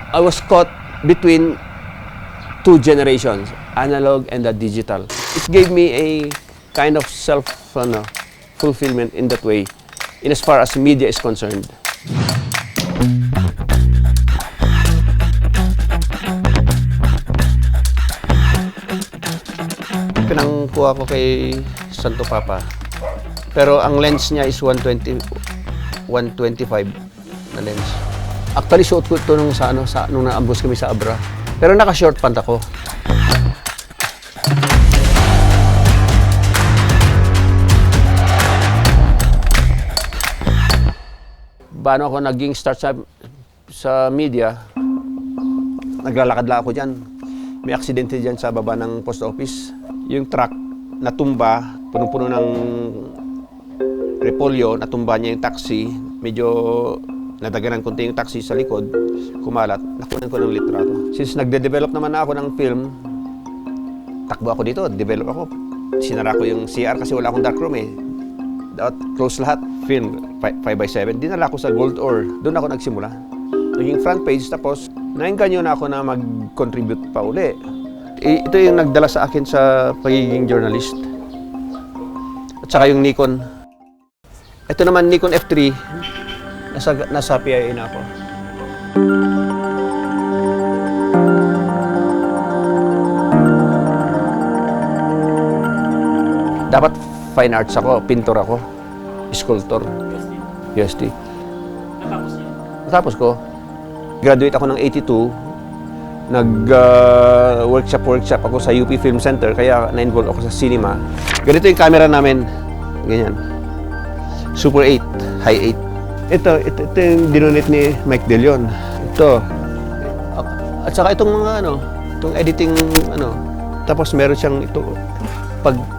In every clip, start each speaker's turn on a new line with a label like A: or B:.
A: I was caught between two generations, analog and the digital. It gave me a kind of self-fulfillment in that way, in as far as media is concerned. Pinangkuha ko kay Santo Papa. Pero ang lens niya is 125 na lens. Actually, suot ko ito nung naambos kami sa Abra. Pero naka-short pant ako. Paano ako naging start sa media? Naglalakad lang ako dyan. May aksidente dyan sa baba ng post office. Yung truck natumba, punong-puno ng repolyo, natumba niya yung taxi. Medyo nadaganan konti yung taxi sa likod, kumalat, nakunan ko ng litrato. Since nagde-develop naman ako ng film, takbo ako dito, develop ako. Sinara ko yung CR kasi wala akong darkroom eh. Close lahat. Film, 5x7. Dinala ko sa Gold Ore. Doon ako nagsimula. Naging front page, tapos nainganyo na ako na mag-contribute pa uli. Ito yung nagdala sa akin sa pagiging journalist. At saka yung Nikon. Ito naman, Nikon F3. Nasa PIA na ako. Dapat fine arts ako, pintor ako, sculptor, UST. Natapos ko. Graduate ako ng 82. Nag-workshop ako sa UP Film Center, kaya na-involve ako sa cinema. Ganito yung camera namin. Ganyan. Super 8, High 8. Ito yung dinonate ni Mike De Leon. Ito. At saka itong mga itong editing Tapos meron siyang ito.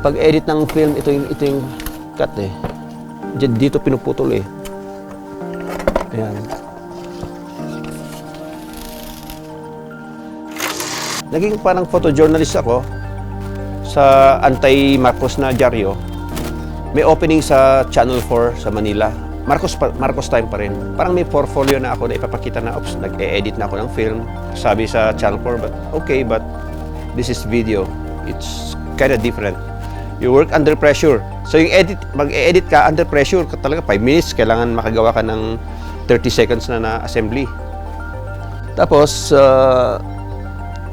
A: Pag-edit ng film, ito yung cut eh. Dito pinuputol eh. Ayan. Naging parang photojournalist ako sa anti-Marcos na dyaryo. May opening sa Channel 4 sa Manila. Marcos time pa rin. Parang may portfolio na ako na ipapakita na, oops, nag-e-edit na ako ng film. Sabi sa Channel 4, but this is video. It's kind of different. You work under pressure. So yung mag-e-edit ka under pressure, talaga 5 minutes, kailangan makagawa ka ng 30 seconds na assembly. Tapos,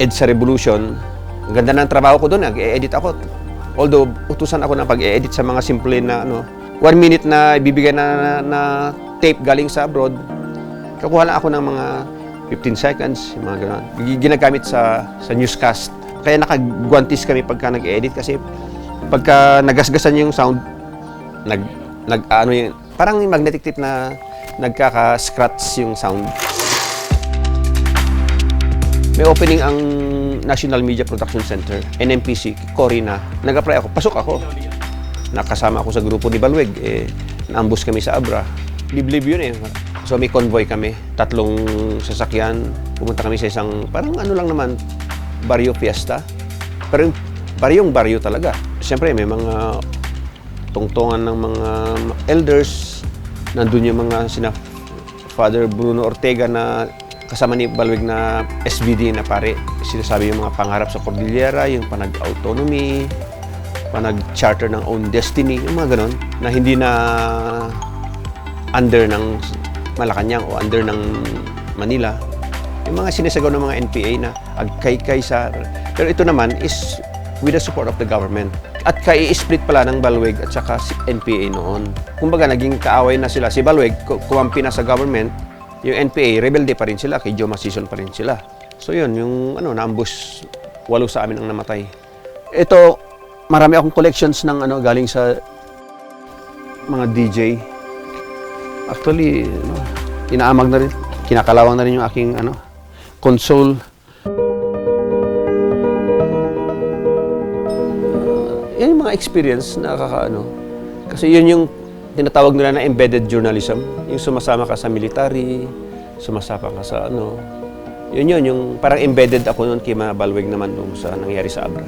A: EDSA Revolution, ang ganda ng trabaho ko doon, nag-e-edit ako. Although, utusan ako na pag-e-edit sa mga simple na 1 minute na ibibigay na tape galing sa abroad, kakuha lang ako ng mga 15 seconds, mga gano'n. Ginagamit sa newscast. Kaya nakagwantis kami pagka nag-edit kasi pagka nagasgasan yung sound, parang yung magnetic tip na nagkaka-scratch yung sound. May opening ang National Media Production Center, NMPC, Corina. Nag-apply ako, pasok ako. Nakasama ako sa grupo ni Balweg, naambus kami sa Abra. Liblib yun eh. So may convoy kami, 3 sasakyan. Pumunta kami sa isang, parang lang naman, barrio fiesta. Pero baryo talaga. Siyempre may mga tungtungan ng mga elders. Nandun yung mga sina Father Bruno Ortega na kasama ni Balweg na SVD na pare. Sinasabi yung mga pangarap sa Cordillera, yung panag-autonomy, panag-charter ng own destiny, yung mga ganon, na hindi na under ng Malacanang o under ng Manila. Yung mga sinasagaw ng mga NPA na agkay-kay sa... Pero ito naman is with the support of the government. At kai-split pala ng Balweg at saka si NPA noon. Kumbaga, naging kaaway na sila. Si Balweg, kumampi na sa government, yung NPA, rebelde pa rin sila, kay Joe Masison pa rin sila. So yun, yung na-ambush, 8 sa amin ang namatay. Ito, marami akong collections ng galing sa mga DJ. Actually, inaamag na rin, kinakalawang na rin yung aking console. Yan yung mga experience na kasi yun yung tinatawag nila na embedded journalism. Yung sumasama ka sa military, sumasama ka sa Yun yung parang embedded ako noon kay Balweg naman nung sa nangyari sa Abra.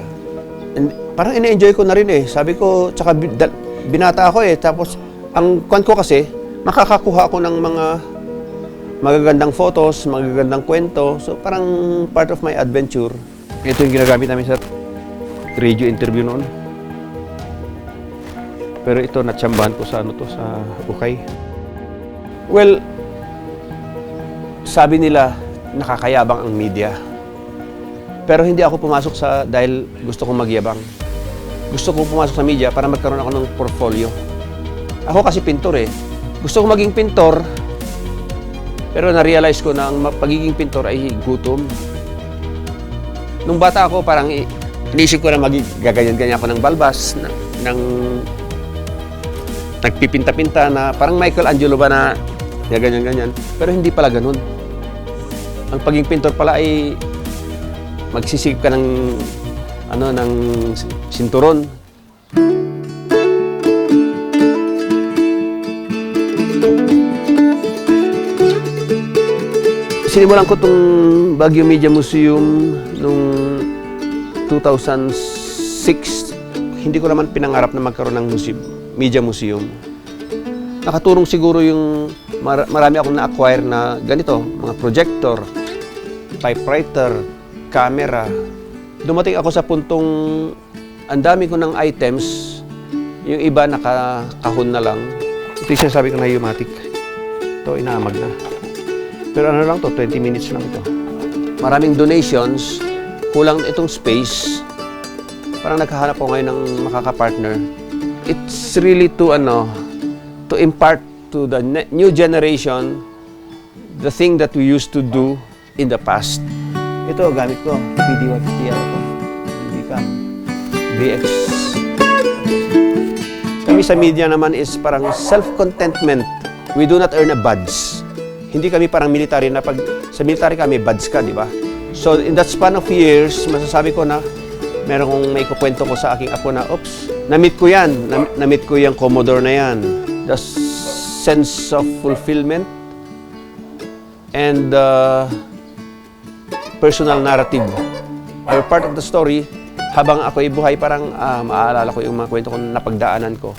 A: And parang ina-enjoy ko na rin eh. Sabi ko, tsaka binata ako eh. Tapos, ang kwan ko kasi, makakakuha ako ng mga magagandang photos, magagandang kwento. So parang part of my adventure. Ito yung ginagamit namin sa radio interview noon. Pero ito, natsambahan ko sa sa ukay. Well, sabi nila, nakakayabang ang media. Pero hindi ako pumasok dahil gusto kong magyabang. Gusto kong pumasok sa media para magkaroon ako ng portfolio. Ako kasi pintor eh. Gusto kong maging pintor, pero na-realize ko na ang pagiging pintor ay gutom. Nung bata ako, parang inisip ko na gaganyan-ganyan ako ng balbas, nagpipinta-pinta na parang Michelangelo ba na ganyan-ganyan. Pero hindi pala ganun. Ang pagiging pintor pala ay magsisikip ka ng sinturon. Sinimulan ko itong Baguio Media Museum noong 2006. Hindi ko naman pinangarap na magkaroon ng Media Museum. Nakatulong siguro yung marami akong na-acquire na ganito, mga projector, typewriter, camera. Dumating ako sa puntong ang dami ko ng items, yung iba nakakahon na lang. Ito yung sinasabi ko na Umatic. Ito, inaamag na. Pero ano lang to, 20 minutes lang ito. Maraming donations, kulang itong space. Parang naghahanap ako ngayon ng makaka-partner. It's really to impart to the new generation the thing that we used to do in the past. Ito, gamit ko. PD-150 ito. Hindi ka. VX. Kami sa media naman is parang self-contentment. We do not earn a badge. Hindi kami parang military na pag sa military kami, badge ka, di ba? So, in that span of years, masasabi ko na merong may kukwento ko sa aking apo na, oops, na-meet ko yan. Na-meet ko yung Commodore na yan. The sense of fulfillment and personal narrative are part of the story. Habang ako'y buhay, parang maaalala ko yung mga kwento ko na napagdaanan ko.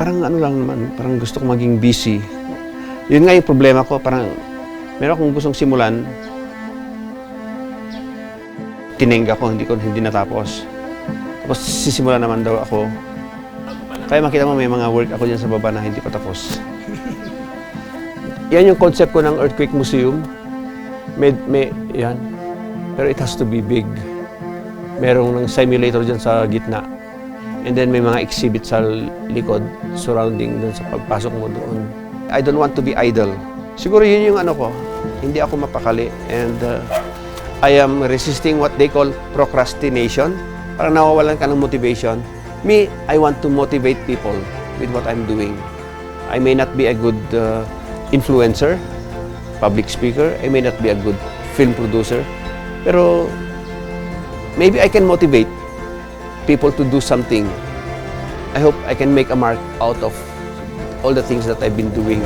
A: Parang ano lang naman, parang gusto kong maging busy. Yun nga yung problema ko, parang meron akong gustong simulan. Tinengga ko, hindi natapos. Tapos sisimula naman daw ako. Kaya makita mo may mga work ako dyan sa baba na hindi pa tapos. Yan yung concept ko ng Earthquake Museum. Yan. Pero it has to be big. Merong ng simulator dyan sa gitna. And then may mga exhibit sa likod surrounding dun sa pagpasok mo doon. I don't want to be idle. Siguro yun yung ano ko. Hindi ako mapakali. And I am resisting what they call procrastination. Parang nawawalan ka ng motivation. Me, I want to motivate people with what I'm doing. I may not be a good influencer, public speaker. I may not be a good film producer. Pero maybe I can motivate people to do something. I hope I can make a mark out of all the things that I've been doing.